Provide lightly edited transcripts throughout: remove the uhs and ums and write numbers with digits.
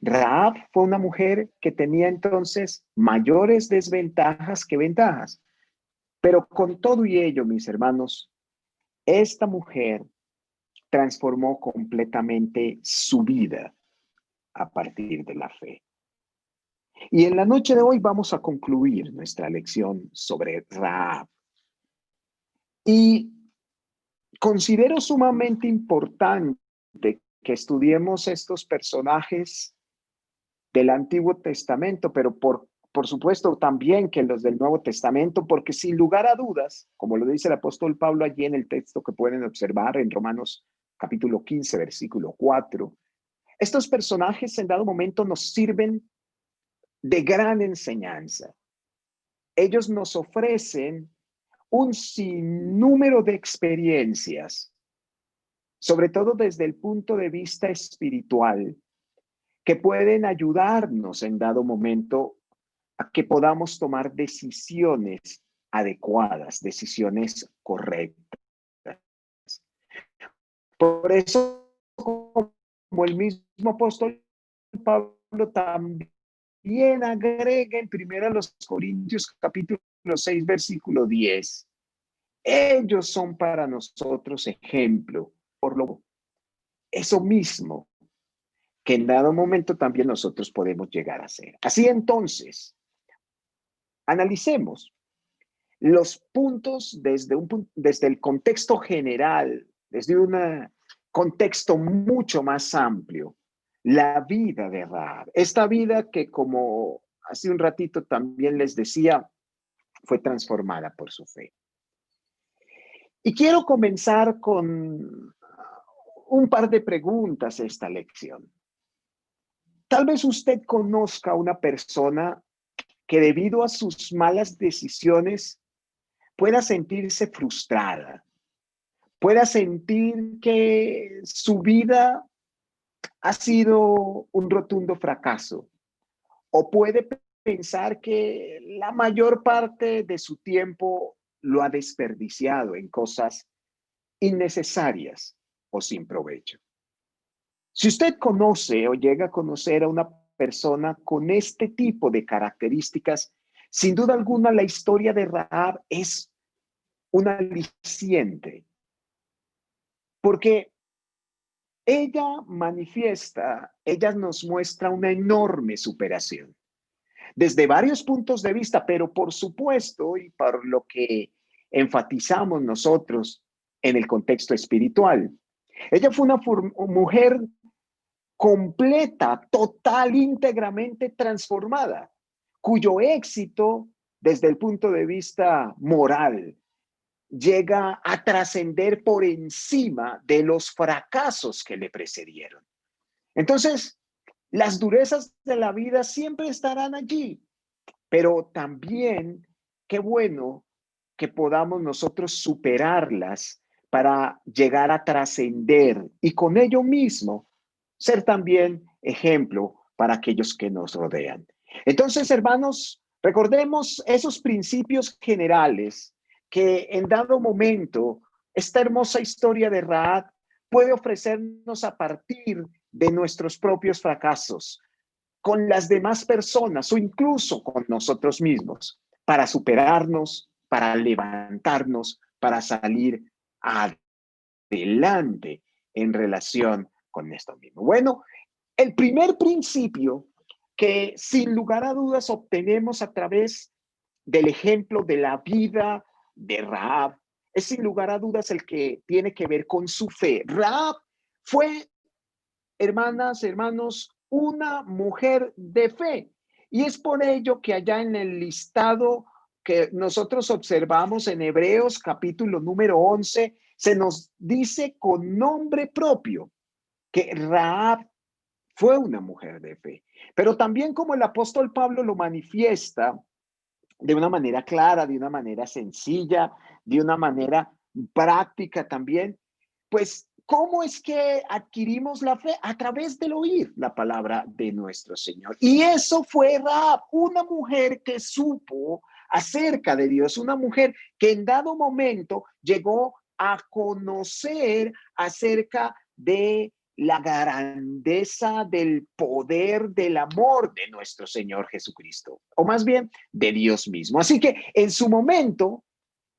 Rahab fue una mujer que tenía entonces mayores desventajas que ventajas. Pero con todo y ello, mis hermanos, esta mujer transformó completamente su vida a partir de la fe. Y en la noche de hoy vamos a concluir nuestra lección sobre Rahab. Y considero sumamente importante que estudiemos estos personajes del Antiguo Testamento, pero por supuesto también que los del Nuevo Testamento, porque sin lugar a dudas, como lo dice el apóstol Pablo allí en el texto que pueden observar en Romanos capítulo 15, versículo 4, estos personajes en dado momento nos sirven de gran enseñanza. Ellos nos ofrecen un sinnúmero de experiencias, sobre todo desde el punto de vista espiritual, que pueden ayudarnos en dado momento a que podamos tomar decisiones adecuadas, decisiones correctas. Por eso, como el mismo apóstol Pablo también agrega en 1 Corintios capítulo 6, versículo 10, ellos son para nosotros ejemplo, por lo eso mismo que en dado momento también nosotros podemos llegar a ser. Así entonces, analicemos los puntos desde el contexto general, desde un contexto mucho más amplio, la vida de Rahab. Esta vida que, como hace un ratito también les decía, fue transformada por su fe. Y quiero comenzar con un par de preguntas esta lección. Tal vez usted conozca a una persona que debido a sus malas decisiones pueda sentirse frustrada, pueda sentir que su vida ha sido un rotundo fracaso, o puede pensar que la mayor parte de su tiempo lo ha desperdiciado en cosas innecesarias o sin provecho. Si usted conoce o llega a conocer a una persona con este tipo de características, sin duda alguna la historia de Rahab es un aliciente, porque ella nos muestra una enorme superación desde varios puntos de vista, pero por supuesto, y por lo que enfatizamos nosotros en el contexto espiritual, ella fue una mujer completa, total, íntegramente transformada, cuyo éxito desde el punto de vista moral llega a trascender por encima de los fracasos que le precedieron. Entonces, las durezas de la vida siempre estarán allí, pero también qué bueno que podamos nosotros superarlas para llegar a trascender y con ello mismo ser también ejemplo para aquellos que nos rodean. Entonces, hermanos, recordemos esos principios generales que en dado momento esta hermosa historia de Rahab puede ofrecernos a partir de nuestros propios fracasos, con las demás personas o incluso con nosotros mismos, para superarnos, para levantarnos, para salir adelante en relación con esto mismo. Bueno, el primer principio que sin lugar a dudas obtenemos a través del ejemplo de la vida de Rahab es sin lugar a dudas el que tiene que ver con su fe. Rahab fue, hermanas, hermanos, una mujer de fe. Y es por ello que allá en el listado que nosotros observamos en Hebreos capítulo número 11, se nos dice con nombre propio que Rahab fue una mujer de fe. Pero también como el apóstol Pablo lo manifiesta de una manera clara, de una manera sencilla, de una manera práctica también, pues, ¿cómo es que adquirimos la fe? A través del oír la palabra de nuestro Señor. Y eso fue Rahab, una mujer que supo acerca de Dios, una mujer que en dado momento llegó a conocer acerca de la grandeza del poder del amor de nuestro Señor Jesucristo, o más bien de Dios mismo. Así que en su momento,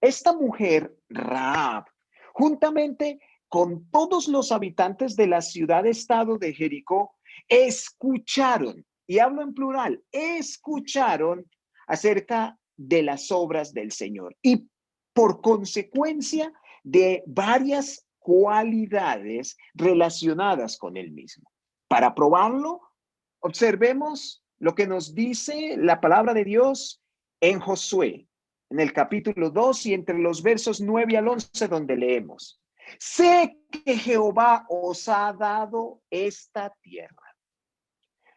esta mujer, Rahab, juntamente con todos los habitantes de la ciudad-estado de Jericó, escucharon, y hablo en plural, escucharon acerca de las obras del Señor y por consecuencia de varias cualidades relacionadas con él mismo. Para probarlo, observemos lo que nos dice la palabra de Dios en Josué, en el capítulo 2 y entre los versos 9 al 11, donde leemos: sé que Jehová os ha dado esta tierra.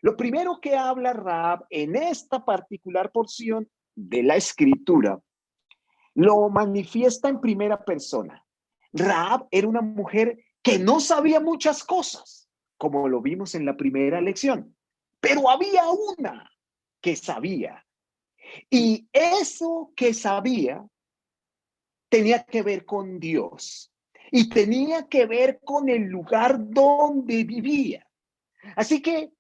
Lo primero que habla Rahab en esta particular porción de la escritura lo manifiesta en primera persona. Rahab era una mujer que no sabía muchas cosas, como lo vimos en la primera lección, pero había una que sabía. Y eso que sabía tenía que ver con Dios y tenía que ver con el lugar donde vivía. Así que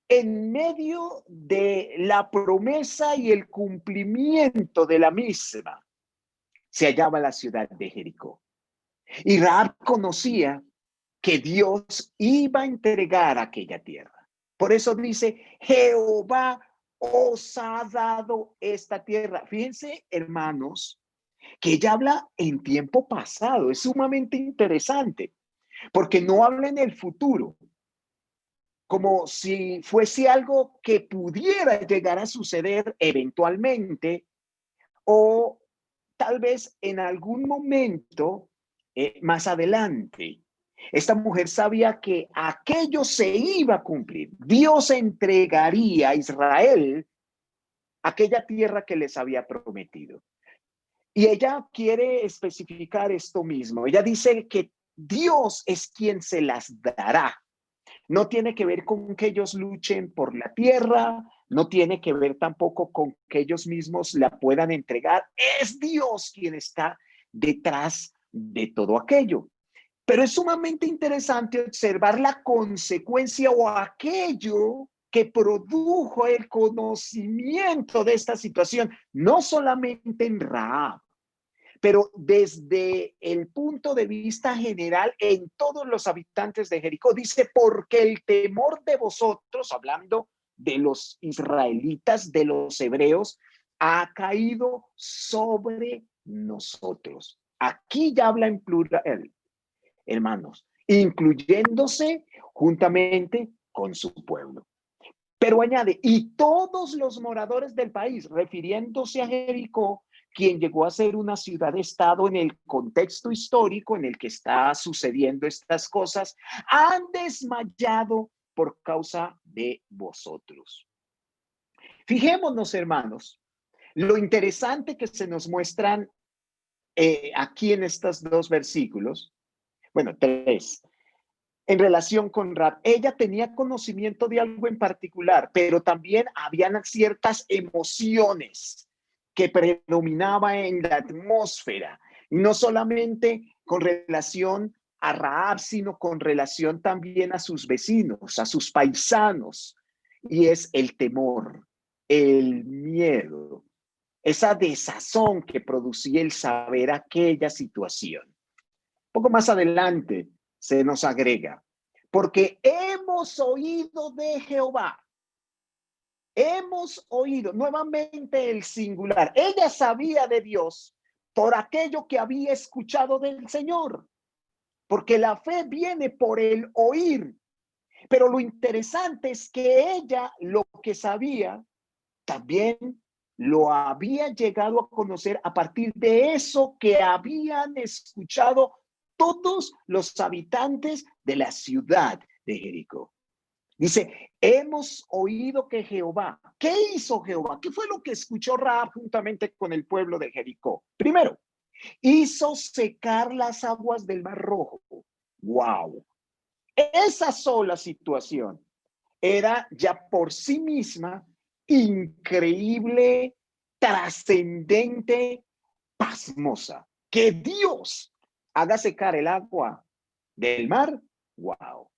en medio de la promesa y el cumplimiento de la misma, se hallaba la ciudad de Jericó. Y Rahab conocía que Dios iba a entregar aquella tierra. Por eso dice, Jehová os ha dado esta tierra. Fíjense, hermanos, que ella habla en tiempo pasado. Es sumamente interesante, porque no habla en el futuro, como si fuese algo que pudiera llegar a suceder eventualmente o tal vez en algún momento más adelante. Esta mujer sabía que aquello se iba a cumplir. Dios entregaría a Israel aquella tierra que les había prometido. Y ella quiere especificar esto mismo. Ella dice que Dios es quien se las dará. No tiene que ver con que ellos luchen por la tierra, no tiene que ver tampoco con que ellos mismos la puedan entregar. Es Dios quien está detrás de todo aquello. Pero es sumamente interesante observar la consecuencia o aquello que produjo el conocimiento de esta situación, no solamente en Rahab, pero desde el punto de vista general en todos los habitantes de Jericó. Dice, porque el temor de vosotros, hablando de los israelitas, de los hebreos, ha caído sobre nosotros. Aquí ya habla en plural, hermanos, incluyéndose juntamente con su pueblo. Pero añade, y todos los moradores del país, refiriéndose a Jericó, quien llegó a ser una ciudad-estado en el contexto histórico en el que está sucediendo estas cosas, han desmayado por causa de vosotros. Fijémonos, hermanos, lo interesante que se nos muestran aquí en estos dos versículos, bueno, tres, en relación con Rahab. Ella tenía conocimiento de algo en particular, pero también habían ciertas emociones que predominaban en la atmósfera, no solamente con relación a Rahab, sino con relación también a sus vecinos, a sus paisanos, y es el temor, el miedo, esa desazón que producía el saber aquella situación. Poco más adelante se nos agrega, porque hemos oído de Jehová. Hemos oído nuevamente el singular. Ella sabía de Dios por aquello que había escuchado del Señor, porque la fe viene por el oír. Pero lo interesante es que ella lo que sabía también lo había llegado a conocer a partir de eso que habían escuchado todos los habitantes de la ciudad de Jericó. Dice, hemos oído que Jehová, ¿qué hizo Jehová? ¿Qué fue lo que escuchó Rahab juntamente con el pueblo de Jericó? Primero, hizo secar las aguas del Mar Rojo. ¡Wow! Esa sola situación era ya por sí misma increíble, trascendente, pasmosa. Que Dios haga secar el agua del mar Wow.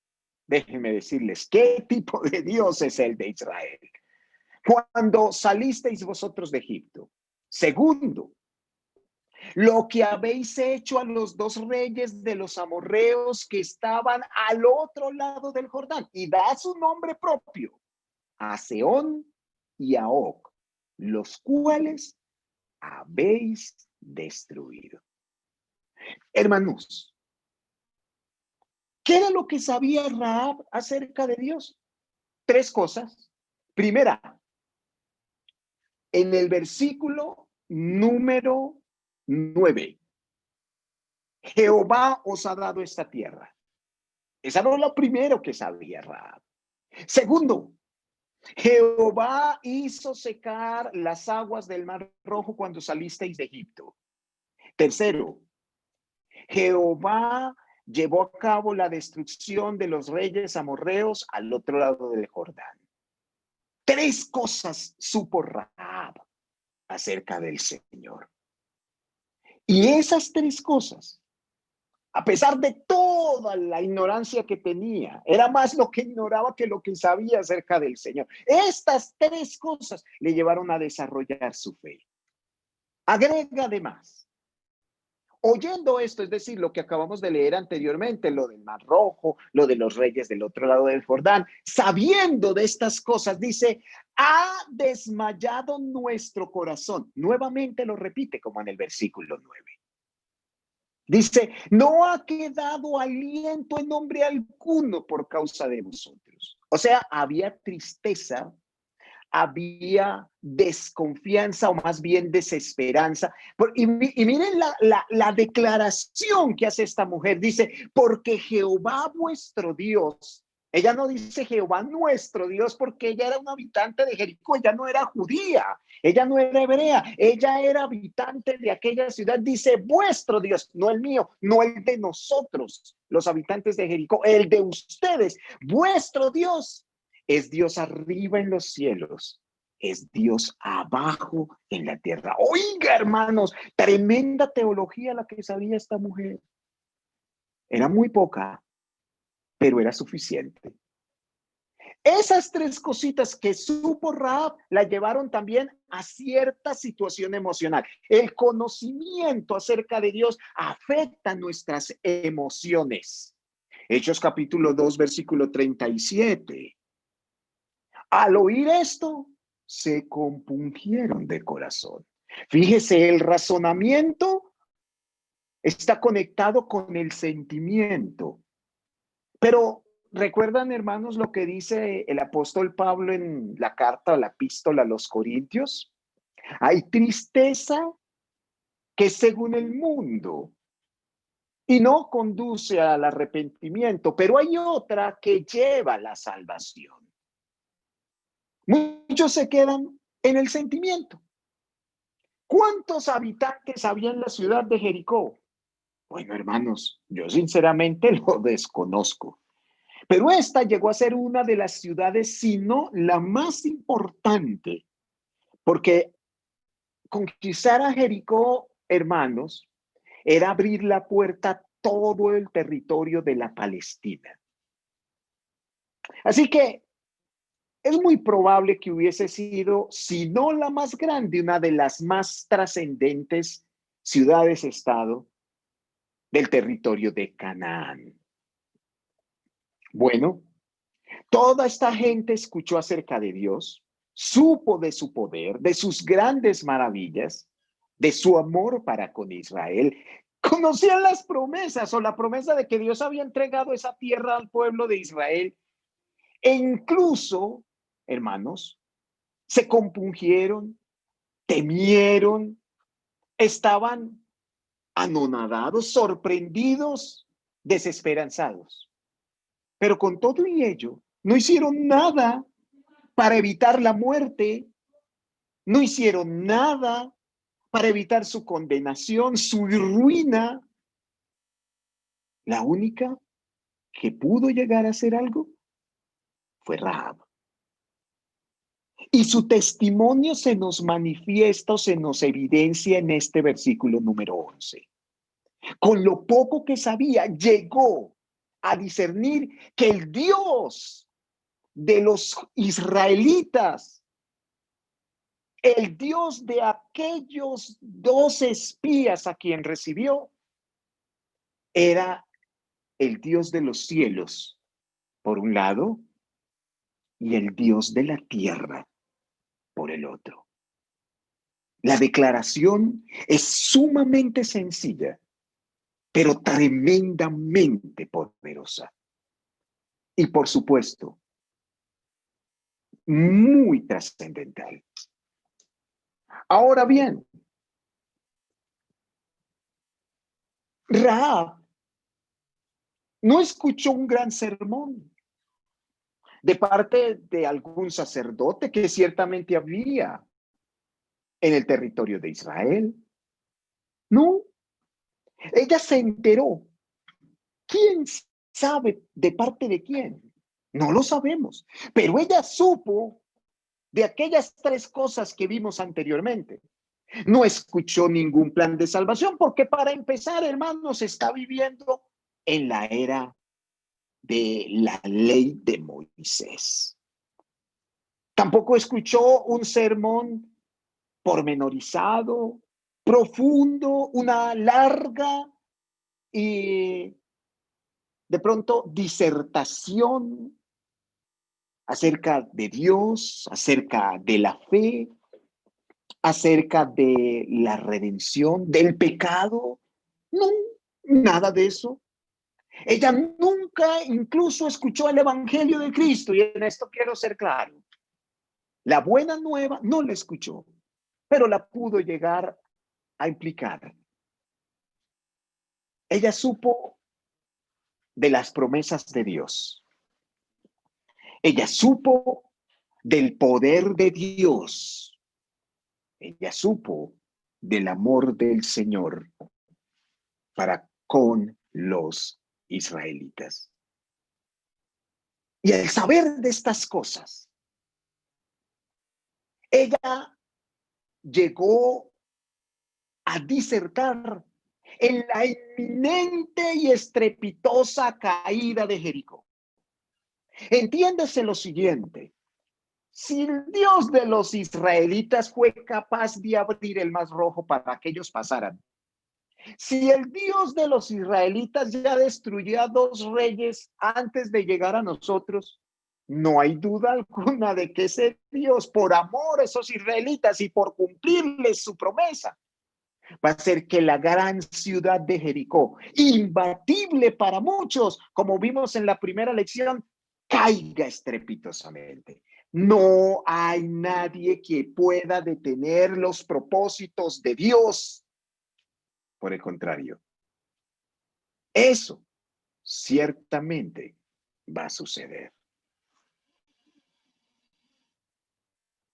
Déjenme decirles, ¿qué tipo de Dios es el de Israel? Cuando salisteis vosotros de Egipto. Segundo, lo que habéis hecho a los dos reyes de los amorreos que estaban al otro lado del Jordán, y da su nombre propio, a Sehón y a Og, los cuales habéis destruido. Hermanos, ¿qué era lo que sabía Rahab acerca de Dios? Tres cosas. Primera, en el versículo número 9, Jehová os ha dado esta tierra. Esa no es lo primero que sabía Rahab. Segundo, Jehová hizo secar las aguas del Mar Rojo cuando salisteis de Egipto. Tercero, Jehová llevó a cabo la destrucción de los reyes amorreos al otro lado del Jordán. Tres cosas supo Rahab acerca del Señor. Y esas tres cosas, a pesar de toda la ignorancia que tenía, era más lo que ignoraba que lo que sabía acerca del Señor. Estas tres cosas le llevaron a desarrollar su fe. Agrega además, oyendo esto, es decir, lo que acabamos de leer anteriormente, lo del Mar Rojo, lo de los reyes del otro lado del Jordán, sabiendo de estas cosas, dice, ha desmayado nuestro corazón. Nuevamente lo repite como en el versículo 9. Dice, no ha quedado aliento en hombre alguno por causa de vosotros. O sea, había tristeza, había desconfianza o más bien desesperanza. Y miren la declaración que hace esta mujer. Dice, porque Jehová vuestro Dios, ella no dice Jehová nuestro Dios porque ella era una habitante de Jericó, ella no era judía, ella no era hebrea, ella era habitante de aquella ciudad. Dice vuestro Dios, no el mío, no el de nosotros, los habitantes de Jericó, el de ustedes, vuestro Dios. Es Dios arriba en los cielos, es Dios abajo en la tierra. Oiga, hermanos, tremenda teología la que sabía esta mujer. Era muy poca, pero era suficiente. Esas tres cositas que supo Rahab la llevaron también a cierta situación emocional. El conocimiento acerca de Dios afecta nuestras emociones. Hechos capítulo 2, versículo 37. Al oír esto, se compungieron de corazón. Fíjese, el razonamiento está conectado con el sentimiento. Pero, ¿recuerdan, hermanos, lo que dice el apóstol Pablo en la carta o la epístola a los Corintios? Hay tristeza que según el mundo y no conduce al arrepentimiento, pero hay otra que lleva a la salvación. Muchos se quedan en el sentimiento. ¿Cuántos habitantes había en la ciudad de Jericó? Bueno, hermanos, yo sinceramente lo desconozco. Pero esta llegó a ser una de las ciudades, si no la más importante, porque conquistar a Jericó, hermanos, era abrir la puerta a todo el territorio de la Palestina. Así que es muy probable que hubiese sido, si no la más grande, una de las más trascendentes ciudades-estado del territorio de Canaán. Bueno, toda esta gente escuchó acerca de Dios, supo de su poder, de sus grandes maravillas, de su amor para con Israel. Conocían las promesas o la promesa de que Dios había entregado esa tierra al pueblo de Israel. E incluso, hermanos, se compungieron, temieron, estaban anonadados, sorprendidos, desesperanzados. Pero con todo y ello, no hicieron nada para evitar la muerte, no hicieron nada para evitar su condenación, su ruina. La única que pudo llegar a hacer algo fue Rahab. Y su testimonio se nos manifiesta o se nos evidencia en este versículo número 11. Con lo poco que sabía, llegó a discernir que el Dios de los israelitas, el Dios de aquellos 12 espías a quien recibió, era el Dios de los cielos, por un lado, y el Dios de la tierra, por el otro. La declaración es sumamente sencilla, pero tremendamente poderosa. Y por supuesto, muy trascendental. Ahora bien, Rahab no escuchó un gran sermón de parte de algún sacerdote que ciertamente había en el territorio de Israel. No, ella se enteró. ¿Quién sabe de parte de quién? No lo sabemos, pero ella supo de aquellas tres cosas que vimos anteriormente. No escuchó ningún plan de salvación porque para empezar, hermanos, se está viviendo en la era de la ley de Moisés. Tampoco escuchó un sermón pormenorizado, profundo, una larga y de pronto disertación acerca de Dios, acerca de la fe, acerca de la redención, del pecado. No, nada de eso. Ella nunca incluso escuchó el Evangelio de Cristo, y en esto quiero ser claro. La buena nueva no la escuchó, pero la pudo llegar a implicar. Ella supo de las promesas de Dios. Ella supo del poder de Dios. Ella supo del amor del Señor para con los israelitas. Y al saber de estas cosas, ella llegó a disertar en la inminente y estrepitosa caída de Jericó. Entiéndese lo siguiente: si el Dios de los israelitas fue capaz de abrir el mar rojo para que ellos pasaran, si el Dios de los israelitas ya destruyó a dos reyes antes de llegar a nosotros, no hay duda alguna de que ese Dios, por amor a esos israelitas y por cumplirles su promesa, va a hacer que la gran ciudad de Jericó, imbatible para muchos, como vimos en la primera lección, caiga estrepitosamente. No hay nadie que pueda detener los propósitos de Dios. Por el contrario, eso ciertamente va a suceder.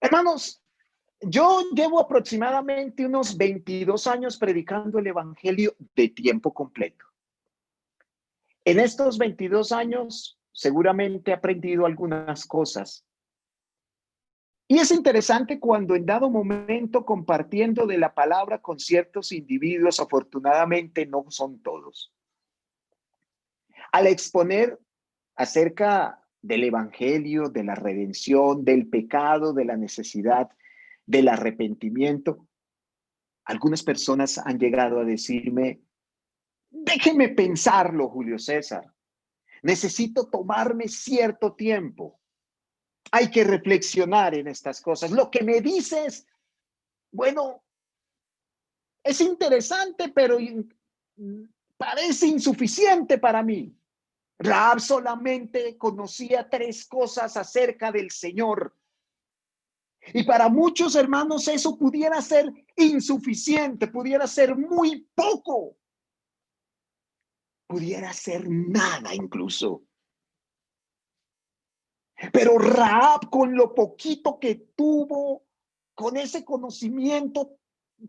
Hermanos, yo llevo aproximadamente unos 22 años predicando el Evangelio de tiempo completo. En estos 22 años seguramente he aprendido algunas cosas. Y es interesante cuando en dado momento compartiendo de la palabra con ciertos individuos, afortunadamente no son todos, al exponer acerca del Evangelio, de la redención, del pecado, de la necesidad del arrepentimiento, algunas personas han llegado a decirme: déjeme pensarlo, Julio César. Necesito tomarme cierto tiempo. Hay que reflexionar en estas cosas. Lo que me dices, bueno, es interesante, pero parece insuficiente para mí. Rahab solamente conocía tres cosas acerca del Señor. Y para muchos hermanos eso pudiera ser insuficiente, pudiera ser muy poco, pudiera ser nada incluso. Pero Rahab, con lo poquito que tuvo, con ese conocimiento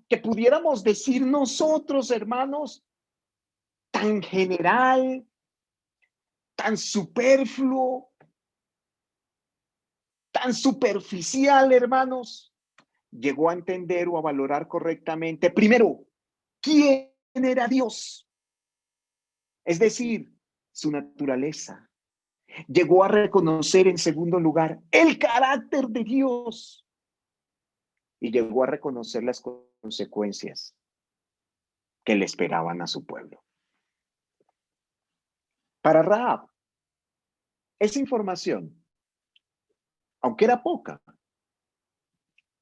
que pudiéramos decir nosotros, hermanos, tan general, tan superfluo, tan superficial, hermanos, llegó a entender o a valorar correctamente, primero, quién era Dios. Es decir, su naturaleza. Llegó a reconocer, en segundo lugar, el carácter de Dios. Y llegó a reconocer las consecuencias que le esperaban a su pueblo. Para Rahab, esa información, aunque era poca,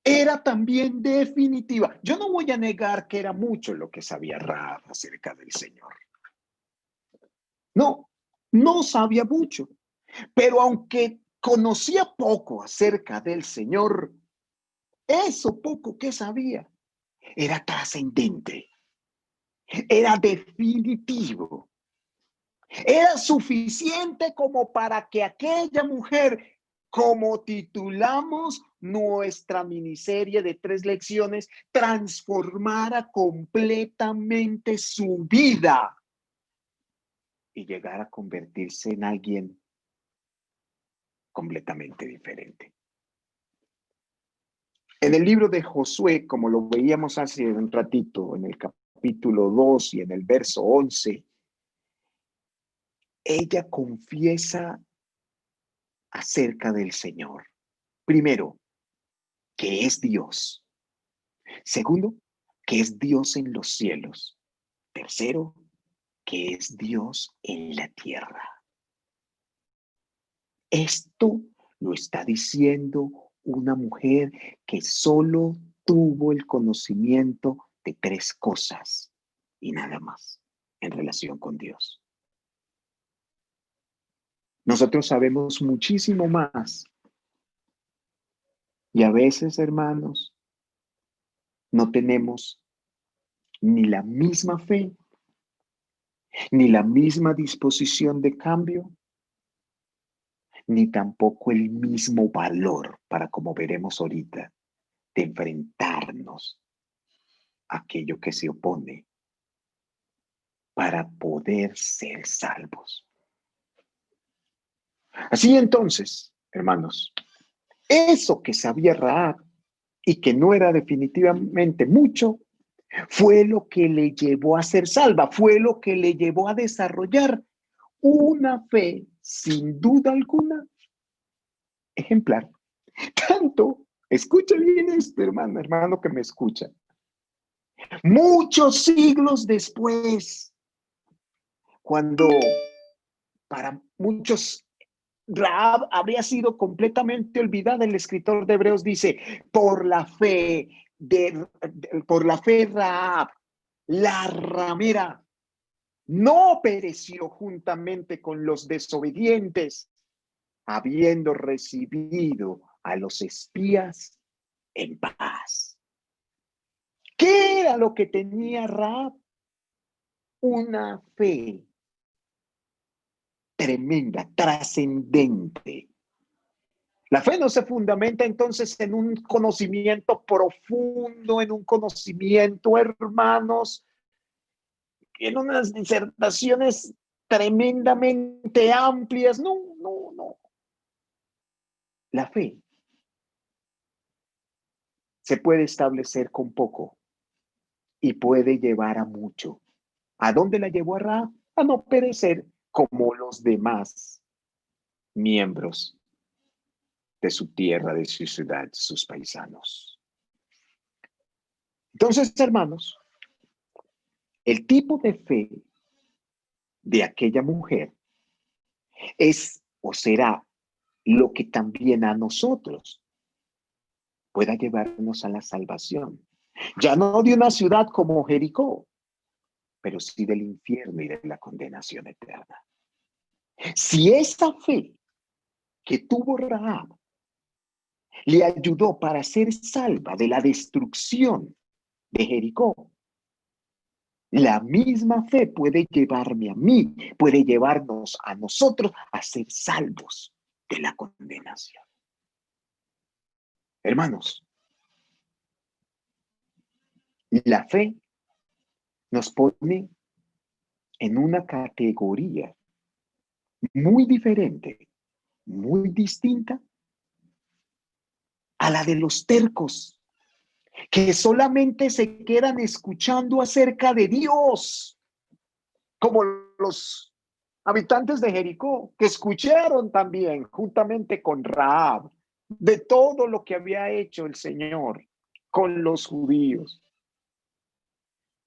era también definitiva. Yo no voy a negar que era mucho lo que sabía Rahab acerca del Señor. No, no sabía mucho. Pero aunque conocía poco acerca del Señor, eso poco que sabía era trascendente, era definitivo, era suficiente como para que aquella mujer, como titulamos nuestra miniserie de 3 lecciones, transformara completamente su vida y llegara a convertirse en alguien completamente diferente. En el libro de Josué, como lo veíamos hace un ratito, en el capítulo 2 y en el verso 11, ella confiesa acerca del Señor. Primero, que es Dios. Segundo, que es Dios en los cielos. Tercero, que es Dios en la tierra. Esto lo está diciendo una mujer que solo tuvo el conocimiento de 3 cosas y nada más en relación con Dios. Nosotros sabemos muchísimo más y a veces, hermanos, no tenemos ni la misma fe, ni la misma disposición de cambio, ni tampoco el mismo valor para, como veremos ahorita, de enfrentarnos a aquello que se opone para poder ser salvos. Así entonces, hermanos, eso que sabía Rahab y que no era definitivamente mucho, fue lo que le llevó a ser salva, fue lo que le llevó a desarrollar una fe, sin duda alguna, ejemplar. Tanto, escucha bien esto, hermano que me escucha. Muchos siglos después, cuando para muchos Rahab habría sido completamente olvidada, el escritor de Hebreos dice, por la fe Rahab, la ramera, no pereció juntamente con los desobedientes, habiendo recibido a los espías en paz. ¿Qué era lo que tenía Rahab? Una fe tremenda, trascendente. La fe no se fundamenta entonces en un conocimiento profundo, en un conocimiento, hermanos, en unas disertaciones tremendamente amplias. No, no, no. La fe se puede establecer con poco y puede llevar a mucho. ¿A dónde la llevó a Rahab? A no perecer como los demás miembros de su tierra, de su ciudad, sus paisanos. Entonces, hermanos, el tipo de fe de aquella mujer es o será lo que también a nosotros pueda llevarnos a la salvación. Ya no de una ciudad como Jericó, pero sí del infierno y de la condenación eterna. Si esa fe que tuvo Rahab le ayudó para ser salva de la destrucción de Jericó, la misma fe puede llevarme a mí, puede llevarnos a nosotros a ser salvos de la condenación. Hermanos, la fe nos pone en una categoría muy diferente, muy distinta a la de los tercos, que solamente se quedan escuchando acerca de Dios, como los habitantes de Jericó, que escucharon también, juntamente con Rahab, de todo lo que había hecho el Señor con los judíos.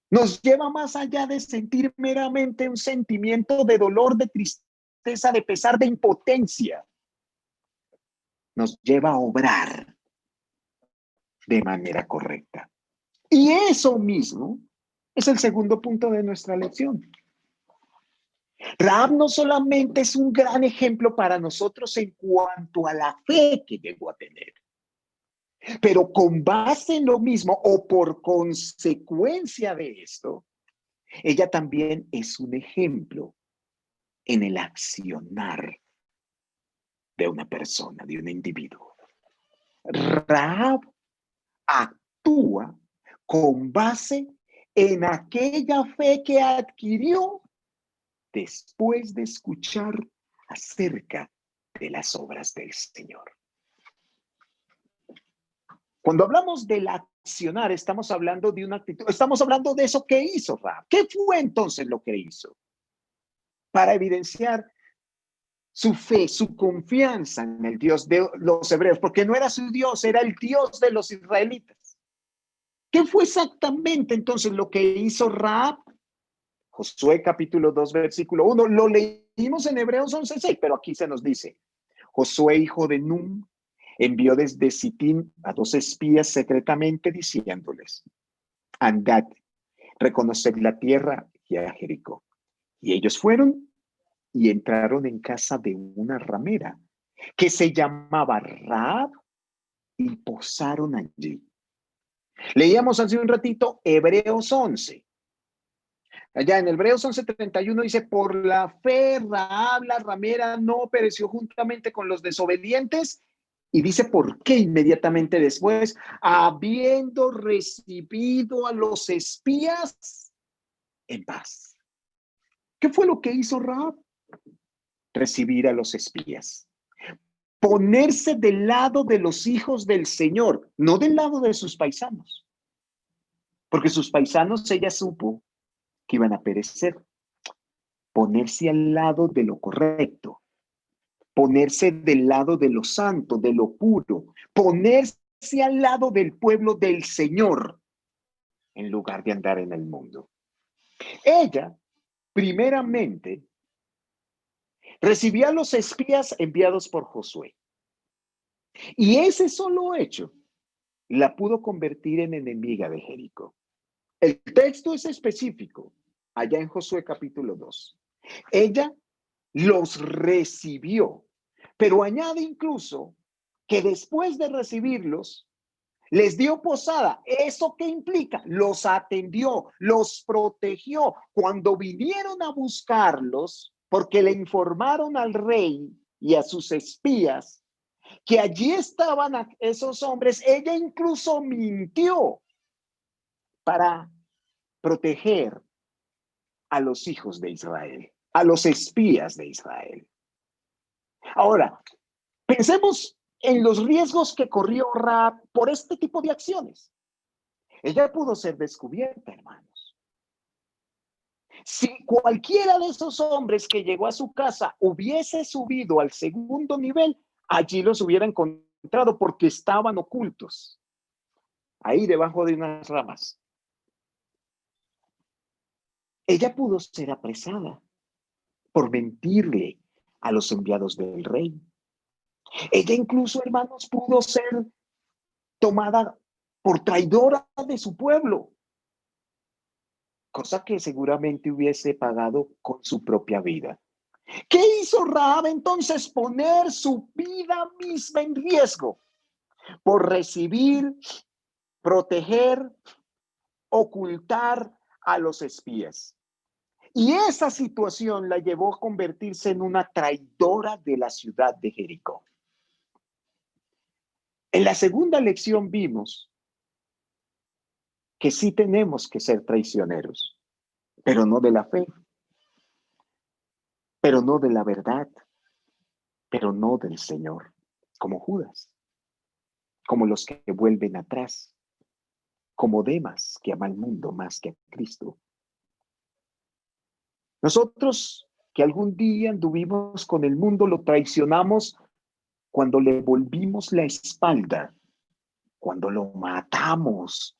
Nos lleva más allá de sentir meramente un sentimiento de dolor, de tristeza, de pesar, de impotencia. Nos lleva a obrar de manera correcta. Y eso mismo es el segundo punto de nuestra lección. Rahab no solamente es un gran ejemplo para nosotros en cuanto a la fe que llegó a tener, pero con base en lo mismo o por consecuencia de esto, ella también es un ejemplo en el accionar de una persona, de un individuo. Rahab actúa con base en aquella fe que adquirió después de escuchar acerca de las obras del Señor. Cuando hablamos del accionar, estamos hablando de una actitud, estamos hablando de eso que hizo Rahab. ¿Qué fue entonces lo que hizo? Para evidenciar su fe, su confianza en el Dios de los hebreos, porque no era su Dios, era el Dios de los israelitas. ¿Qué fue exactamente entonces lo que hizo Rahab? Josué capítulo 2, versículo 1, lo leímos en Hebreos 11:6, pero aquí se nos dice, Josué, hijo de Nun, envió desde Sitín a 2 espías secretamente diciéndoles, andad, reconoced la tierra y a Jericó. Y ellos fueron y entraron en casa de una ramera que se llamaba Rahab y posaron allí. Leíamos hace un ratito Hebreos 11. Allá en Hebreos 11:31 dice, por la fe Rahab la ramera no pereció juntamente con los desobedientes. Y dice por qué inmediatamente después, habiendo recibido a los espías en paz. ¿Qué fue lo que hizo Rahab? Recibir a los espías. Ponerse del lado de los hijos del Señor, no del lado de sus paisanos. Porque sus paisanos ella supo que iban a perecer. Ponerse al lado de lo correcto, ponerse del lado de lo santo, de lo puro, ponerse al lado del pueblo del Señor, en lugar de andar en el mundo. Ella, primeramente, recibió a los espías enviados por Josué. Y ese solo hecho la pudo convertir en enemiga de Jericó. El texto es específico, allá en Josué capítulo 2. Ella los recibió, pero añade incluso que después de recibirlos, les dio posada. ¿Eso qué implica? Los atendió, los protegió. Cuando vinieron a buscarlos, porque le informaron al rey y a sus espías que allí estaban esos hombres, ella incluso mintió para proteger a los hijos de Israel, a los espías de Israel. Ahora, pensemos en los riesgos que corrió Rahab por este tipo de acciones. Ella pudo ser descubierta, hermanos. Si cualquiera de esos hombres que llegó a su casa hubiese subido al segundo nivel, allí los hubiera encontrado porque estaban ocultos, ahí debajo de unas ramas. Ella pudo ser apresada por mentirle a los enviados del rey. Ella incluso, hermanos, pudo ser tomada por traidora de su pueblo, cosa que seguramente hubiese pagado con su propia vida. ¿Qué hizo Rahab entonces? Poner su vida misma en riesgo por recibir, proteger, ocultar a los espías. Y esa situación la llevó a convertirse en una traidora de la ciudad de Jericó. En la segunda lección vimos que sí tenemos que ser traicioneros, pero no de la fe, pero no de la verdad, pero no del Señor, como Judas, como los que vuelven atrás, como Demas, que ama al mundo más que a Cristo. Nosotros que algún día anduvimos con el mundo, lo traicionamos cuando le volvimos la espalda, cuando lo matamos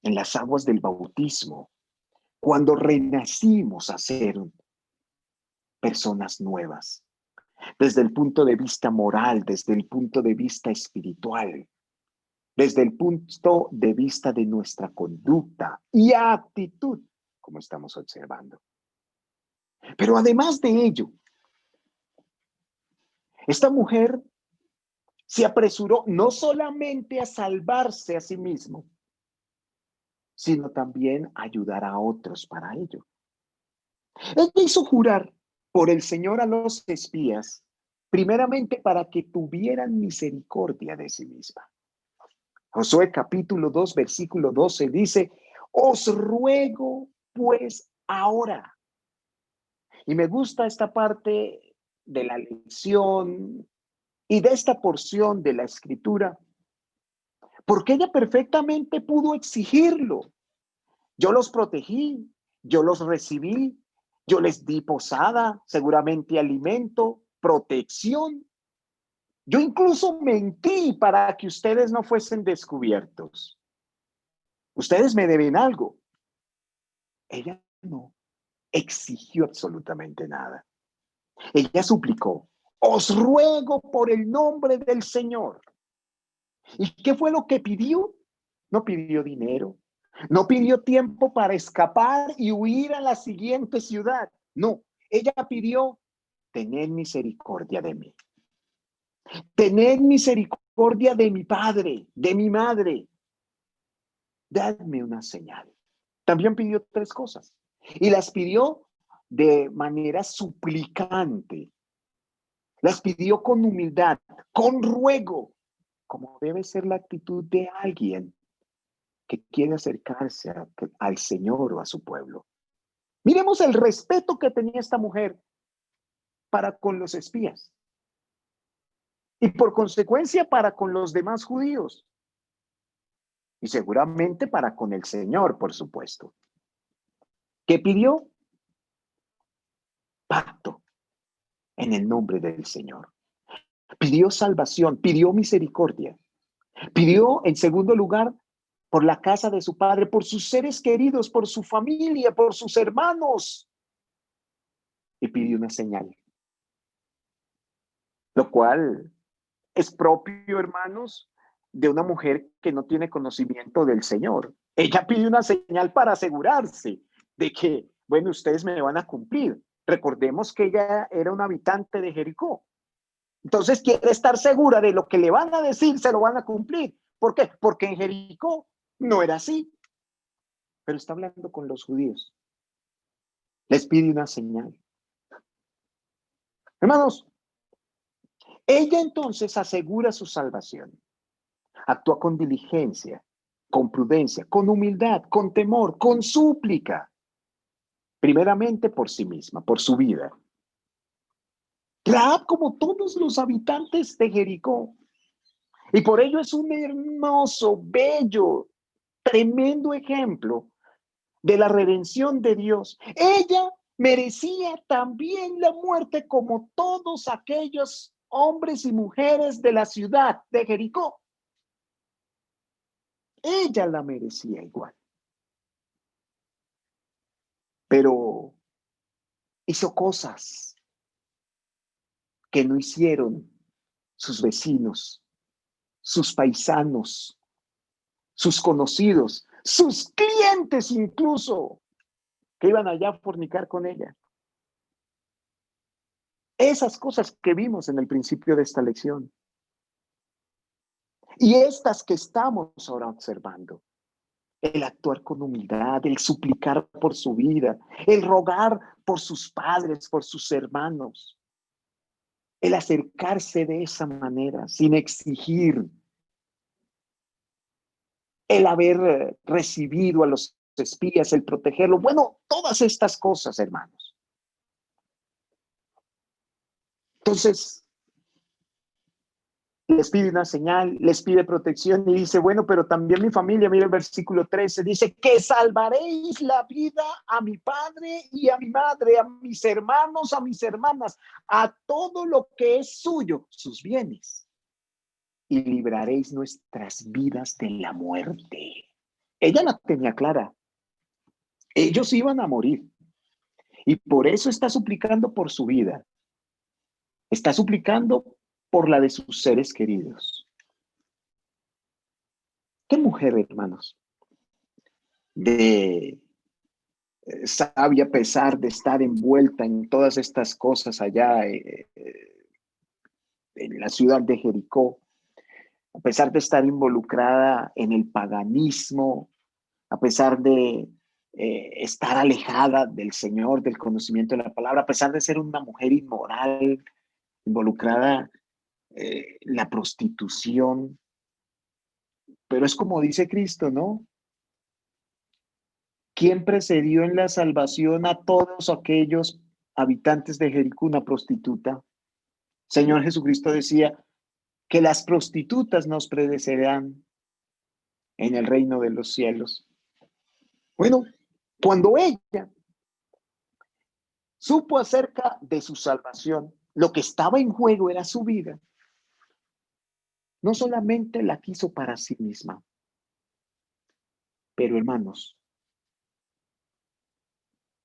en las aguas del bautismo, cuando renacimos a ser personas nuevas, desde el punto de vista moral, desde el punto de vista espiritual, desde el punto de vista de nuestra conducta y actitud, como estamos observando. Pero además de ello, esta mujer se apresuró no solamente a salvarse a sí mismo, sino también a ayudar a otros para ello. Él hizo jurar por el Señor a los espías, primeramente para que tuvieran misericordia de sí misma. Josué capítulo 2, versículo 12 dice, os ruego pues ahora. Y me gusta esta parte de la lección y de esta porción de la escritura, porque ella perfectamente pudo exigirlo. Yo los protegí, yo los recibí, yo les di posada, seguramente alimento, protección. Yo incluso mentí para que ustedes no fuesen descubiertos. Ustedes me deben algo. Ella no exigió absolutamente nada. Ella suplicó, os ruego por el nombre del Señor. ¿Y qué fue lo que pidió? No pidió dinero, no pidió tiempo para escapar y huir a la siguiente ciudad. No, ella pidió, tened misericordia de mí. Tened misericordia de mi padre, de mi madre. Dadme una señal. También pidió tres cosas. Y las pidió de manera suplicante. Las pidió con humildad, con ruego, como debe ser la actitud de alguien que quiere acercarse al Señor o a su pueblo. Miremos el respeto que tenía esta mujer para con los espías y por consecuencia para con los demás judíos y seguramente para con el Señor, por supuesto. ¿Qué pidió? Pacto en el nombre del Señor. Pidió salvación, pidió misericordia. Pidió, en segundo lugar, por la casa de su padre, por sus seres queridos, por su familia, por sus hermanos. Y pidió una señal. Lo cual es propio, hermanos, de una mujer que no tiene conocimiento del Señor. Ella pide una señal para asegurarse de que, bueno, ustedes me van a cumplir. Recordemos que ella era una habitante de Jericó. Entonces quiere estar segura de lo que le van a decir, se lo van a cumplir. ¿Por qué? Porque en Jericó no era así. Pero está hablando con los judíos. Les pide una señal. Hermanos, ella entonces asegura su salvación. Actúa con diligencia, con prudencia, con humildad, con temor, con súplica. Primeramente por sí misma, por su vida. Raab, como todos los habitantes de Jericó. Y por ello es un hermoso, bello, tremendo ejemplo de la redención de Dios. Ella merecía también la muerte como todos aquellos hombres y mujeres de la ciudad de Jericó. Ella la merecía igual. Pero hizo cosas que no hicieron sus vecinos, sus paisanos, sus conocidos, sus clientes incluso, que iban allá a fornicar con ella. Esas cosas que vimos en el principio de esta lección. Y estas que estamos ahora observando. El actuar con humildad, el suplicar por su vida, el rogar por sus padres, por sus hermanos. El acercarse de esa manera, sin exigir. El haber recibido a los espías, el protegerlo. Bueno, todas estas cosas, hermanos. Entonces, les pide una señal, les pide protección y dice, bueno, pero también mi familia, mira el versículo 13, dice que salvaréis la vida a mi padre y a mi madre, a mis hermanos, a mis hermanas, a todo lo que es suyo, sus bienes, y libraréis nuestras vidas de la muerte. Ella la tenía clara. Ellos iban a morir y por eso está suplicando por su vida. Está suplicando por la de sus seres queridos. ¿Qué mujer, hermanos? De sabia a pesar de estar envuelta en todas estas cosas allá en la ciudad de Jericó, a pesar de estar involucrada en el paganismo, a pesar de estar alejada del Señor, del conocimiento de la palabra, a pesar de ser una mujer inmoral, involucrada en la prostitución. Pero es como dice Cristo, ¿no? ¿Quién precedió en la salvación a todos aquellos habitantes de Jericó? Una prostituta. Señor Jesucristo decía que las prostitutas nos precederán en el reino de los cielos. Bueno, cuando ella supo acerca de su salvación, lo que estaba en juego era su vida, no solamente la quiso para sí misma, pero hermanos,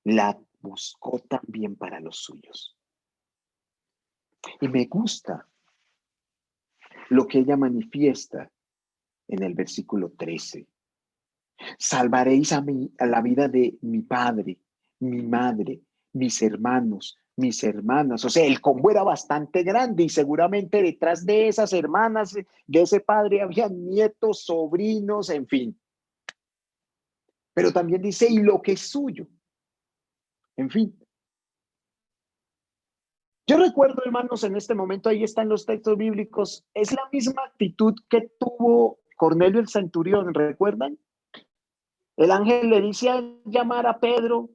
la buscó también para los suyos. Y me gusta lo que ella manifiesta en el versículo 13. Salvaréis a la vida de mi padre, mi madre, mis hermanos, mis hermanas. O sea, el combo era bastante grande y seguramente detrás de esas hermanas, de ese padre, había nietos, sobrinos, en fin. Pero también dice, y lo que es suyo. En fin. Yo recuerdo, hermanos, en este momento, ahí están los textos bíblicos, es la misma actitud que tuvo Cornelio el centurión, ¿recuerdan? El ángel le dice a llamar a Pedro,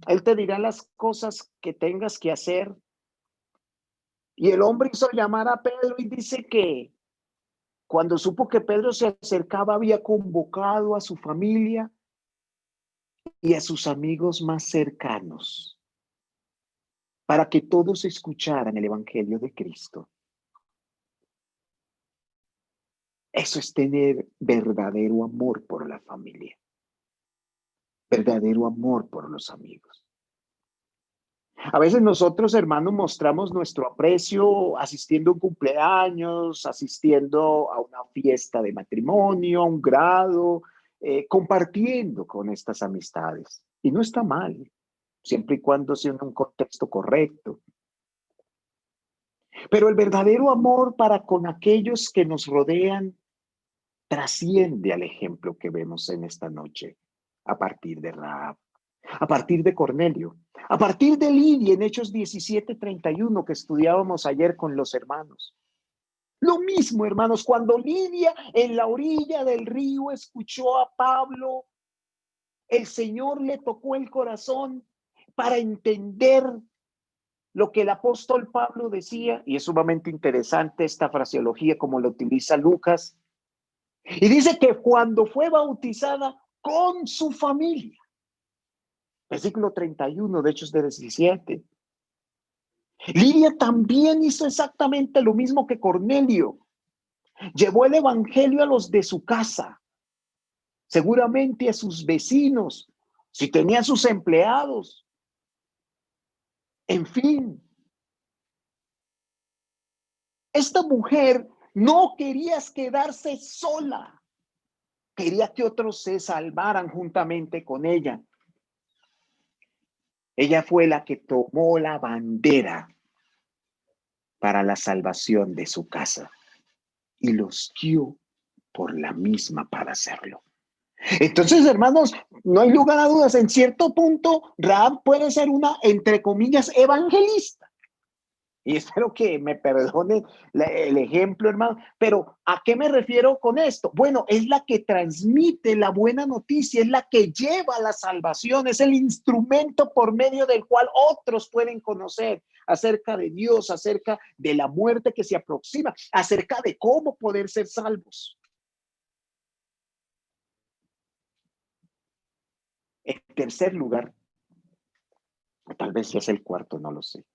él te dirá las cosas que tengas que hacer. Y el hombre hizo llamar a Pedro y dice que cuando supo que Pedro se acercaba, había convocado a su familia y a sus amigos más cercanos para que todos escucharan el evangelio de Cristo. Eso es tener verdadero amor por la familia, verdadero amor por los amigos. A veces nosotros, hermanos, mostramos nuestro aprecio asistiendo a un cumpleaños, asistiendo a una fiesta de matrimonio, a un grado, compartiendo con estas amistades. Y no está mal, siempre y cuando sea en un contexto correcto. Pero el verdadero amor para con aquellos que nos rodean trasciende al ejemplo que vemos en esta noche, a partir de Rahab, a partir de Cornelio, a partir de Lidia en Hechos 17:31 que estudiábamos ayer con los hermanos. Lo mismo, hermanos, cuando Lidia en la orilla del río escuchó a Pablo, el Señor le tocó el corazón para entender lo que el apóstol Pablo decía, y es sumamente interesante esta fraseología como lo utiliza Lucas, y dice que cuando fue bautizada con su familia, versículo 31 de Hechos de 17. Lidia también hizo exactamente lo mismo que Cornelio. Llevó el evangelio a los de su casa, seguramente a sus vecinos, si tenía sus empleados. En fin, esta mujer no quería quedarse sola, quería que otros se salvaran juntamente con ella. Ella fue la que tomó la bandera para la salvación de su casa y los guió por la misma para hacerlo. Entonces, hermanos, no hay lugar a dudas. En cierto punto, Rahab puede ser una, entre comillas, evangelista. Y espero que me perdone el ejemplo, hermano. Pero ¿a qué me refiero con esto? Bueno, es la que transmite la buena noticia, es la que lleva la salvación, es el instrumento por medio del cual otros pueden conocer acerca de Dios, acerca de la muerte que se aproxima, acerca de cómo poder ser salvos. En tercer lugar, tal vez es el cuarto, no lo sé.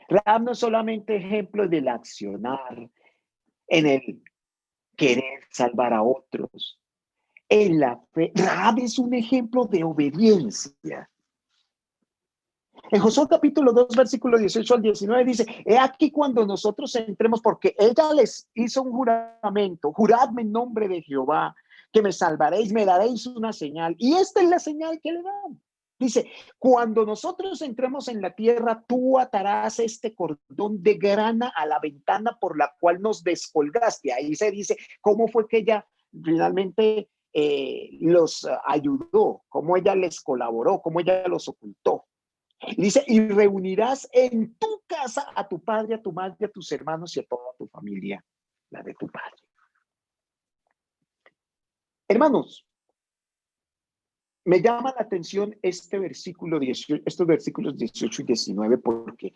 Rahab no es solamente ejemplo del accionar, en el querer salvar a otros, en la fe. Rahab es un ejemplo de obediencia. En Josué capítulo 2, versículo 18 al 19 dice, he aquí cuando nosotros entremos, porque ella les hizo un juramento, juradme en nombre de Jehová, que me salvaréis, me daréis una señal. Y esta es la señal que le dan. Dice, cuando nosotros entremos en la tierra, tú atarás este cordón de grana a la ventana por la cual nos descolgaste. Ahí se dice cómo fue que ella finalmente los ayudó, cómo ella les colaboró, cómo ella los ocultó. Dice, y reunirás en tu casa a tu padre, a tu madre, a tus hermanos y a toda tu familia, la de tu padre. Hermanos, me llama la atención este versículo 18, estos versículos 18 y 19 porque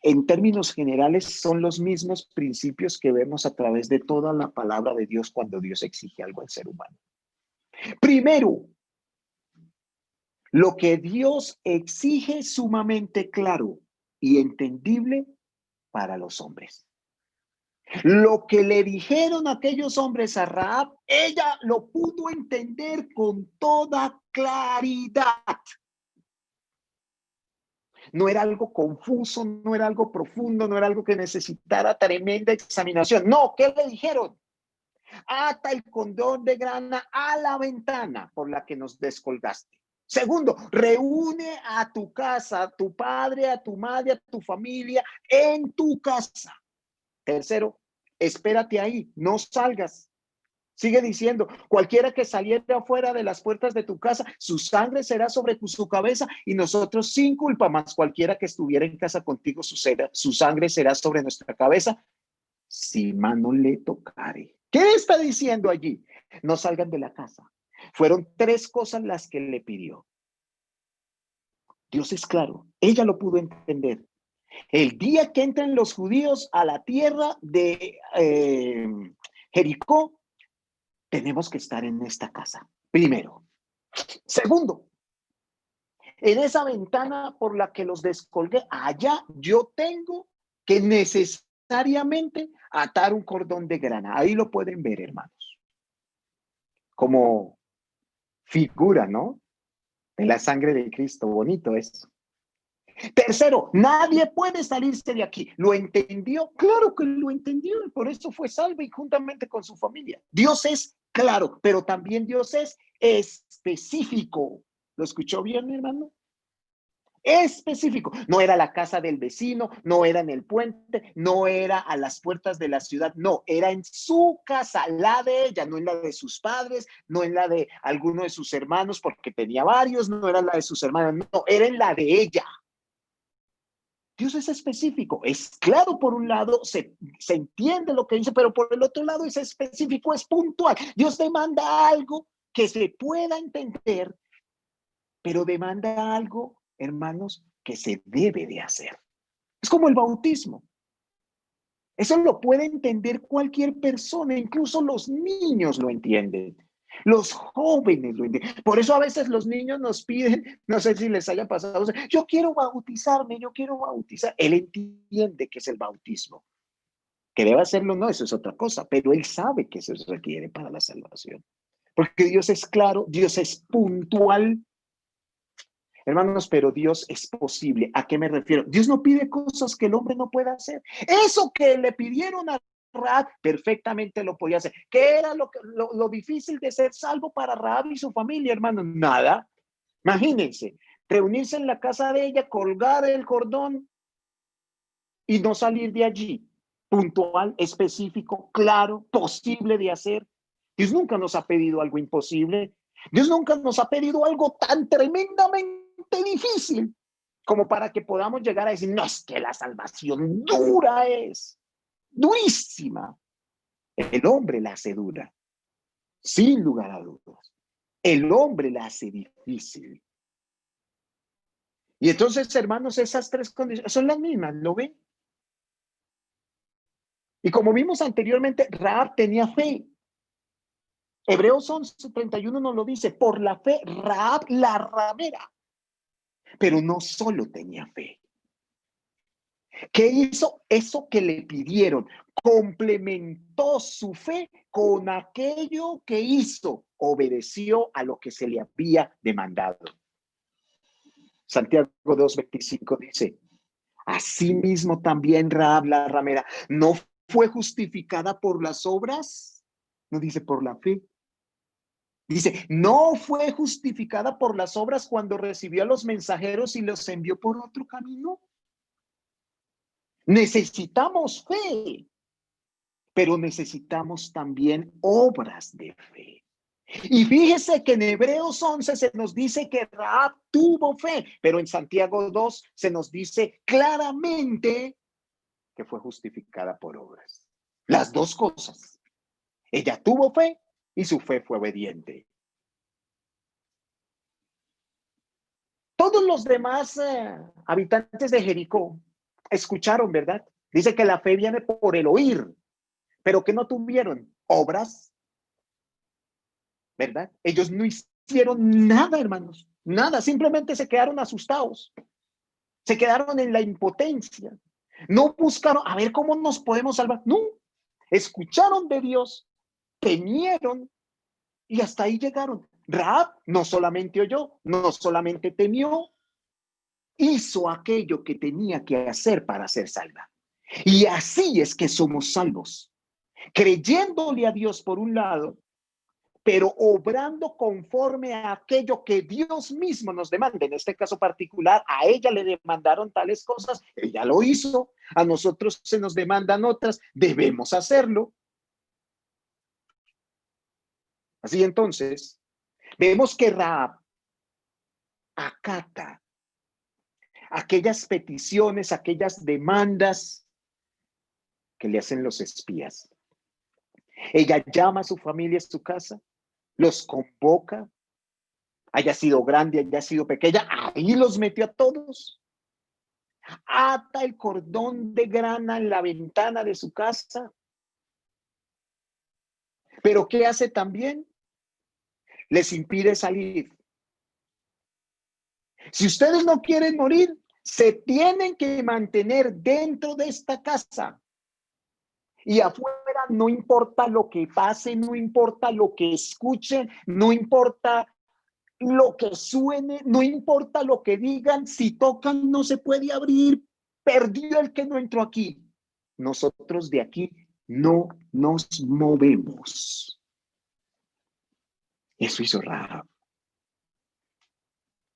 en términos generales son los mismos principios que vemos a través de toda la palabra de Dios cuando Dios exige algo al ser humano. Primero, lo que Dios exige es sumamente claro y entendible para los hombres. Lo que le dijeron aquellos hombres a Rahab, ella lo pudo entender con toda claridad. No era algo confuso, no era algo profundo, no era algo que necesitara tremenda examinación. No, ¿qué le dijeron? Ata el cordón de grana a la ventana por la que nos descolgaste. Segundo, reúne a tu casa, a tu padre, a tu madre, a tu familia en tu casa. Tercero, espérate ahí, no salgas. Sigue diciendo, cualquiera que saliera afuera de las puertas de tu casa, su sangre será sobre su cabeza y nosotros sin culpa, más cualquiera que estuviera en casa contigo, su sangre será sobre nuestra cabeza, si mano le tocare. ¿Qué está diciendo allí? No salgan de la casa. Fueron tres cosas las que le pidió. Dios es claro, ella lo pudo entender. El día que entren los judíos a la tierra de Jericó, tenemos que estar en esta casa, primero. Segundo, en esa ventana por la que los descolgué, allá yo tengo que necesariamente atar un cordón de grana. Ahí lo pueden ver, hermanos. Como figura, ¿no? De la sangre de Cristo. Bonito eso. Tercero, nadie puede salirse de aquí. ¿Lo entendió? Claro que lo entendió y por eso fue salvo y juntamente con su familia. Dios es claro, pero también Dios es específico. ¿Lo escuchó bien, mi hermano? Específico. No era la casa del vecino, no era en el puente, no era a las puertas de la ciudad, no, era en su casa, la de ella, no en la de sus padres, no en la de alguno de sus hermanos, porque tenía varios, no era la de sus hermanos, no, era en la de ella. Dios es específico, es claro por un lado, se entiende lo que dice, pero por el otro lado es específico, es puntual. Dios demanda algo que se pueda entender, pero demanda algo, hermanos, que se debe de hacer. Es como el bautismo. Eso lo puede entender cualquier persona, incluso los niños lo entienden. Los jóvenes lo entienden. Por eso a veces los niños nos piden, no sé si les haya pasado, yo quiero bautizarme, yo quiero bautizar. Él entiende que es el bautismo. Que debe hacerlo, no, eso es otra cosa, pero él sabe que eso se requiere para la salvación. Porque Dios es claro, Dios es puntual. Hermanos, pero Dios es posible. ¿A qué me refiero? Dios no pide cosas que el hombre no pueda hacer. Eso que le pidieron a Rahab, perfectamente lo podía hacer. ¿Qué era lo difícil de ser salvo para Rahab y su familia, hermanos? Nada. Imagínense, reunirse en la casa de ella, colgar el cordón y no salir de allí. Puntual, específico, claro, posible de hacer. Dios nunca nos ha pedido algo imposible. Dios nunca nos ha pedido algo tan tremendamente difícil como para que podamos llegar a decir, no, es que la salvación dura es, durísima. El hombre la hace dura, sin lugar a dudas. El hombre la hace difícil. Y entonces, hermanos, esas tres condiciones son las mismas, ¿lo ven? Y como vimos anteriormente, Rahab tenía fe. Hebreos 11:31 nos lo dice, por la fe, Rahab la ramera. Pero no solo tenía fe. ¿Qué hizo? Eso que le pidieron. Complementó su fe con aquello que hizo. Obedeció a lo que se le había demandado. Santiago 2:25 dice, asimismo también Rahab la ramera no fue justificada por las obras, no dice por la fe. Dice, no fue justificada por las obras cuando recibió a los mensajeros y los envió por otro camino. Necesitamos fe, pero necesitamos también obras de fe. Y fíjese que en Hebreos 11 se nos dice que Rahab tuvo fe, pero en Santiago 2 se nos dice claramente que fue justificada por obras. Las dos cosas. Ella tuvo fe y su fe fue obediente. Todos los demás habitantes de Jericó escucharon, ¿verdad? Dice que la fe viene por el oír, pero que no tuvieron obras, ¿verdad? Ellos no hicieron nada, hermanos, nada, simplemente se quedaron asustados, se quedaron en la impotencia, no buscaron a ver cómo nos podemos salvar, no, escucharon de Dios, temieron y hasta ahí llegaron. Rahab no solamente oyó, no solamente temió, hizo aquello que tenía que hacer para ser salva. Y así es que somos salvos, creyéndole a Dios por un lado, pero obrando conforme a aquello que Dios mismo nos demanda. En este caso particular, a ella le demandaron tales cosas, ella lo hizo, a nosotros se nos demandan otras, debemos hacerlo. Así entonces, vemos que Rahab acata aquellas peticiones, aquellas demandas que le hacen los espías. Ella llama a su familia a su casa, los convoca, haya sido grande, haya sido pequeña, ahí los metió a todos. Ata el cordón de grana en la ventana de su casa. Pero ¿qué hace también? Les impide salir. Si ustedes no quieren morir, se tienen que mantener dentro de esta casa. Y afuera no importa lo que pase, no importa lo que escuchen, no importa lo que suene, no importa lo que digan, si tocan no se puede abrir, perdió el que no entró aquí. Nosotros de aquí no nos movemos. Eso hizo Rahab.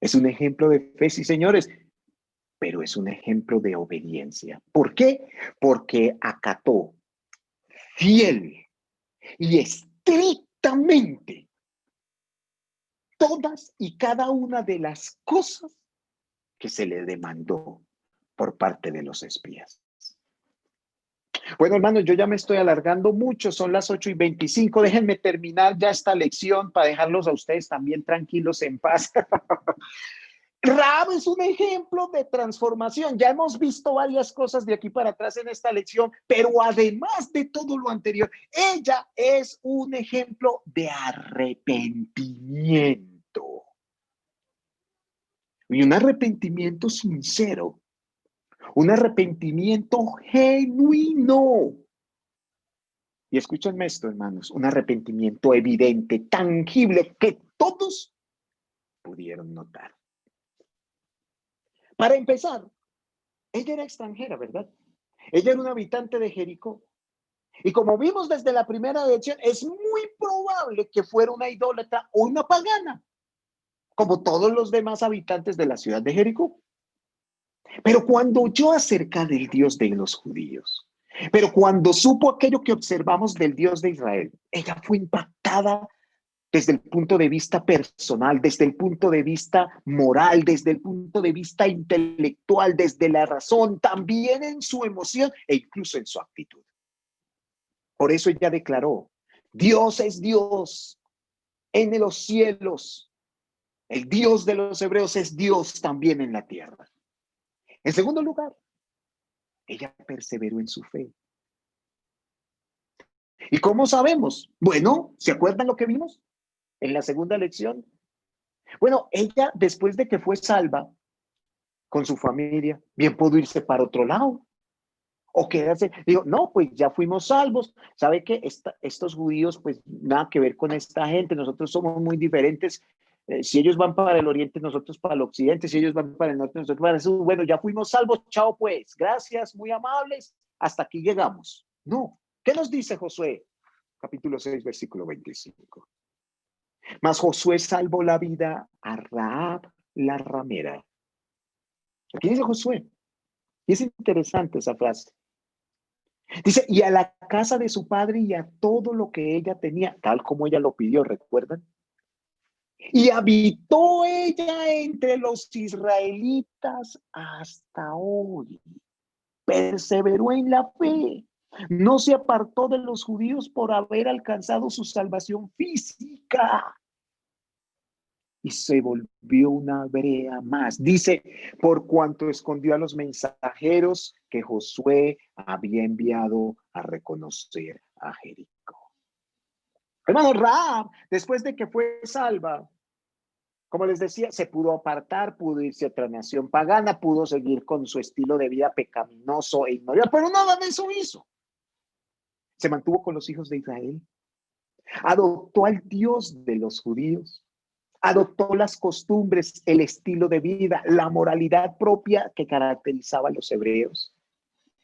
Es un ejemplo de fe, sí, señores, pero es un ejemplo de obediencia. ¿Por qué? Porque acató fiel y estrictamente todas y cada una de las cosas que se le demandó por parte de los espías. Bueno, hermanos, yo ya me estoy alargando mucho, son las 8:25. Déjenme terminar ya esta lección para dejarlos a ustedes también tranquilos en paz. Rahab es un ejemplo de transformación. Ya hemos visto varias cosas de aquí para atrás en esta lección, pero además de todo lo anterior, ella es un ejemplo de arrepentimiento. Y un arrepentimiento sincero, un arrepentimiento genuino. Y escúchenme esto, hermanos, un arrepentimiento evidente, tangible, que todos pudieron notar. Para empezar, ella era extranjera, ¿verdad? Ella era una habitante de Jericó. Y como vimos desde la primera lección, es muy probable que fuera una idólatra o una pagana, como todos los demás habitantes de la ciudad de Jericó. Pero cuando oyó acerca del Dios de los judíos, pero cuando supo aquello que observamos del Dios de Israel, ella fue impactada desde el punto de vista personal, desde el punto de vista moral, desde el punto de vista intelectual, desde la razón, también en su emoción e incluso en su actitud. Por eso ella declaró, Dios es Dios en los cielos, El Dios de los hebreos es Dios también en la tierra. En segundo lugar, ella perseveró en su fe. ¿Y cómo sabemos? Bueno, ¿se acuerdan lo que vimos en la segunda lección? Bueno, ella, después de que fue salva con su familia, bien pudo irse para otro lado o quedarse. Digo, no, pues ya fuimos salvos. ¿Sabe qué? Estos judíos, pues nada que ver con esta gente. Nosotros somos muy diferentes. Si ellos van para el oriente, nosotros para el occidente. Si ellos van para el norte, nosotros para el sur. Bueno, ya fuimos salvos. Chao, pues. Gracias, muy amables. Hasta aquí llegamos. No. ¿Qué nos dice Josué? Capítulo 6, versículo 25. Mas Josué salvó la vida a Rahab la ramera. Aquí dice Josué. Y es interesante esa frase. Dice, y a la casa de su padre y a todo lo que ella tenía, tal como ella lo pidió, ¿recuerdan? Y habitó ella entre los israelitas hasta hoy. Perseveró en la fe. No se apartó de los judíos por haber alcanzado su salvación física. Y se volvió una brea más. Dice, por cuanto escondió a los mensajeros que Josué había enviado a reconocer a Jericó. Hermano, Rahab, después de que fue salva, como les decía, se pudo apartar, pudo irse a otra nación pagana, pudo seguir con su estilo de vida pecaminoso e inmoral, pero nada de eso hizo. Se mantuvo con los hijos de Israel, adoptó al Dios de los judíos, adoptó las costumbres, el estilo de vida, la moralidad propia que caracterizaba a los hebreos.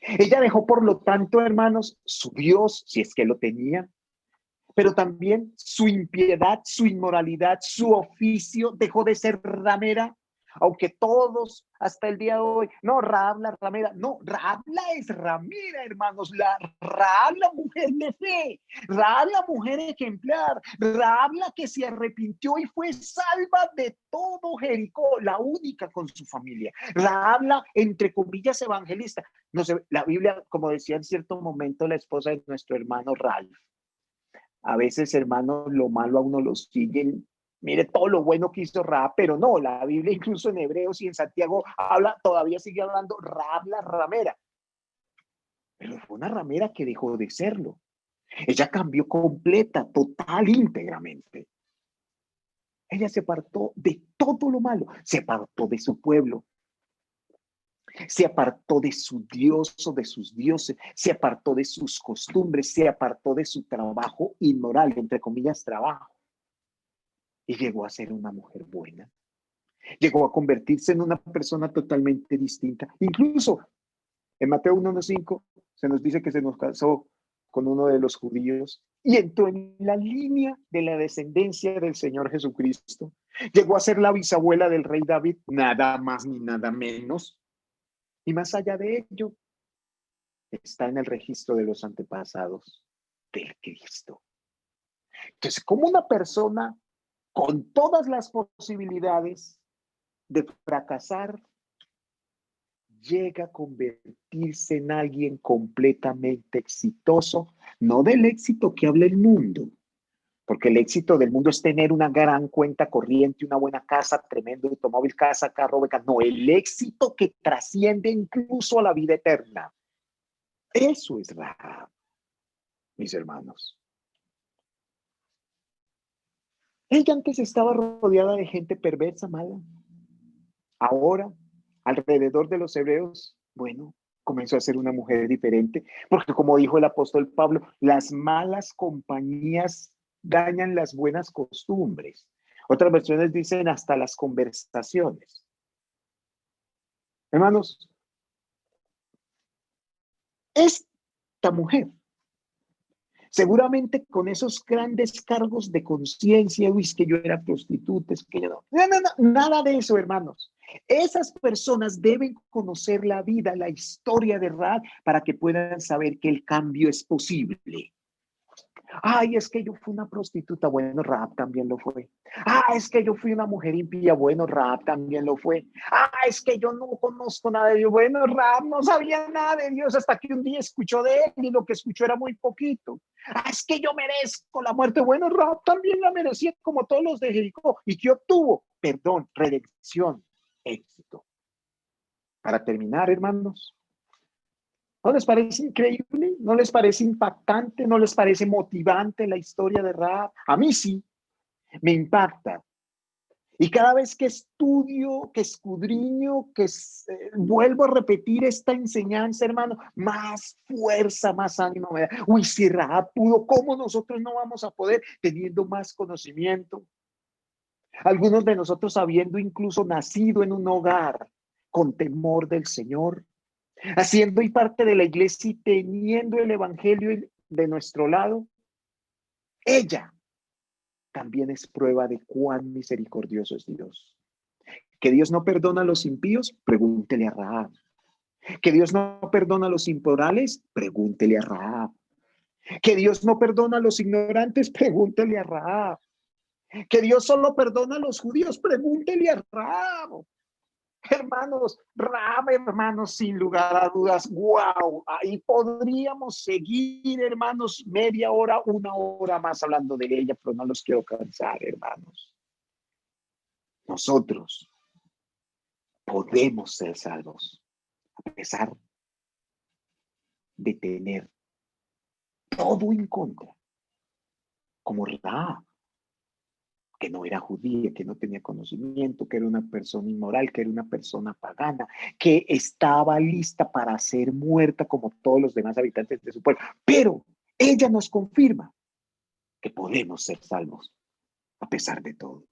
Ella dejó, por lo tanto, hermanos, su Dios, si es que lo tenía, pero también su impiedad, su inmoralidad, su oficio. Dejó de ser ramera, aunque todos hasta el día de hoy, no, Rahab la ramera, no, Rahab la es ramera, hermanos, Rahab la mujer de fe, Rahab la mujer ejemplar, Rahab la que se arrepintió y fue salva de todo Jericó, la única con su familia, Rahab la, entre comillas, evangelista. No sé, la Biblia, como decía en cierto momento la esposa de nuestro hermano Ralph, a veces, hermanos, lo malo a uno lo siguen. Mire todo lo bueno que hizo Rahab, pero no, la Biblia incluso en Hebreos y en Santiago todavía sigue hablando Rahab la ramera. Pero fue una ramera que dejó de serlo. Ella cambió completa, total, íntegramente. Ella se apartó de todo lo malo, se apartó de su pueblo, se apartó de su Dios o de sus dioses, se apartó de sus costumbres, se apartó de su trabajo inmoral, entre comillas, trabajo. Y llegó a ser una mujer buena. Llegó a convertirse en una persona totalmente distinta. Incluso en Mateo 1:5 se nos dice que se nos casó con uno de los judíos y entró en la línea de la descendencia del Señor Jesucristo. Llegó a ser la bisabuela del rey David, nada más ni nada menos. Y más allá de ello, está en el registro de los antepasados del Cristo. Entonces, como una persona con todas las posibilidades de fracasar, llega a convertirse en alguien completamente exitoso, no del éxito que habla el mundo, porque el éxito del mundo es tener una gran cuenta corriente, una buena casa, tremendo automóvil, casa, carro, beca. No, el éxito que trasciende incluso a la vida eterna. Eso es Rahab, mis hermanos. Ella antes estaba rodeada de gente perversa, mala. Ahora, alrededor de los hebreos, bueno, comenzó a ser una mujer diferente, porque como dijo el apóstol Pablo, las malas compañías dañan las buenas costumbres. Otras versiones dicen hasta las conversaciones. Hermanos, esta mujer, seguramente con esos grandes cargos de conciencia, uy, es que yo era prostituta, es que yo no, nada de eso, hermanos. Esas personas deben conocer la vida, la historia de Rahab, para que puedan saber que el cambio es posible. Ay, es que yo fui una prostituta. Bueno, Rahab también lo fue. Ah, es que yo fui una mujer impía. Bueno, Rahab también lo fue. Ah, es que yo no conozco nada de Dios. Bueno, Rahab no sabía nada de Dios hasta que un día escuchó de él y lo que escuchó era muy poquito. Ah, es que yo merezco la muerte. Bueno, Rahab también la merecía como todos los de Jericó. ¿Y qué obtuvo? Perdón, redención, éxito. Para terminar, hermanos, ¿no les parece increíble? ¿No les parece impactante? ¿No les parece motivante la historia de Rahab? A mí sí, me impacta. Y cada vez que estudio, que escudriño, vuelvo a repetir esta enseñanza, hermano, más fuerza, más ánimo me da. Uy, si Rahab pudo, ¿cómo nosotros no vamos a poder teniendo más conocimiento? Algunos de nosotros habiendo incluso nacido en un hogar con temor del Señor, haciendo y parte de la iglesia y teniendo el evangelio de nuestro lado, ella también es prueba de cuán misericordioso es Dios. Que Dios no perdona a los impíos, pregúntele a Rahab. Que Dios no perdona a los imporales, pregúntele a Rahab. Que Dios no perdona a los ignorantes, pregúntele a Rahab. Que Dios solo perdona a los judíos, pregúntele a Rahab. Hermanos, Rahab, hermanos, sin lugar a dudas, wow, ahí podríamos seguir, hermanos, media hora, una hora más hablando de ella, pero no los quiero cansar, hermanos. Nosotros podemos ser salvos, a pesar de tener todo en contra, como Rahab, que no era judía, que no tenía conocimiento, que era una persona inmoral, que era una persona pagana, que estaba lista para ser muerta como todos los demás habitantes de su pueblo. Pero ella nos confirma que podemos ser salvos a pesar de todo.